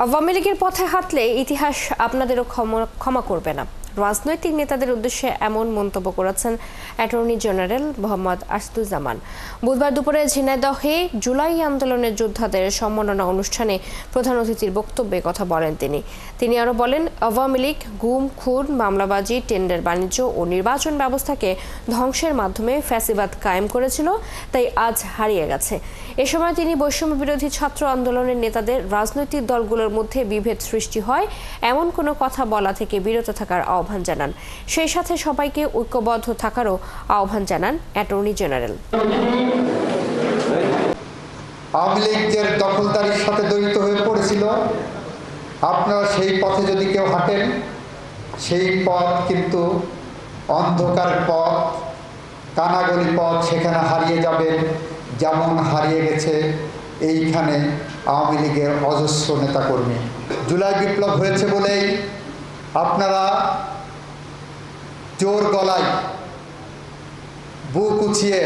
আওয়ামী লীগের পথে হাঁটলে ইতিহাস আপনাদেরও ক্ষমা করবে না। রাজনৈতিক নেতাদের উদ্দেশ্যে এমন মন্তব্য করেছেন অ্যাটর্নি জেনারেল মোহাম্মদ আসাদুজ্জামান। বুধবার দুপুরে ঝিনাইদহে জুলাই আন্দোলনের যোদ্ধাদের সম্মাননা অনুষ্ঠানে প্রধান অতিথির বক্তব্যে কথা বলেন তিনি আরও বলেন, আওয়ামী লীগ গুম, খুন, মামলাবাজি, টেন্ডার বাণিজ্য ও নির্বাচন ব্যবস্থাকে ধ্বংসের মাধ্যমে ফ্যাসিবাদ কায়েম করেছিল, তাই আজ হারিয়ে গেছে। এ সময় তিনি বৈষম্য বিরোধী ছাত্র আন্দোলনের নেতাদের রাজনৈতিক দলগুলোর মধ্যে বিভেদ সৃষ্টি হয় এমন কোনো কথা বলা থেকে বিরত থাকার আহ্বান জানান। সেই সাথে সবাইকে ঐক্যবদ্ধ থাকারও আহ্বান জানান অ্যাটর্নি জেনারেল। আওয়ামী লীগ যে দখলদারির সাথে জড়িত হয়ে পড়েছিল, আপনারা সেই পথে যদি কেউ হাঁটেন, সেই পথ কিন্তু অন্ধকার পথ, কানাগলি পথ, সেখানে হারিয়ে যাবেন, যেমন হারিয়ে গেছে এইখানে আওয়ামী লীগের অজস্র নেতাকর্মী। জুলাই বিপ্লব হয়েছে বলেই আপনারা জোর গলায়, বুক উঁচিয়ে,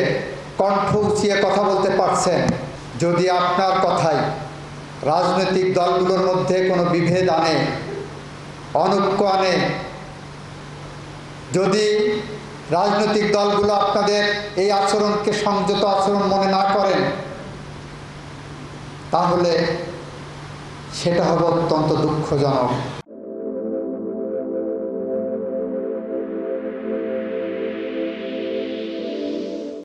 কণ্ঠ উঁচিয়ে কথা বলতে পারছেন। যদি আপনার কথাই রাজনৈতিক দলগুলোর মধ্যে কোনো বিভেদ আনে, অনৈক্য আনে, যদি রাজনৈতিক দলগুলো আপনাদের এই আচরণকে সংযত আচরণ মনে না করেন, তাহলে সেটা হবে অত্যন্ত দুঃখজনক।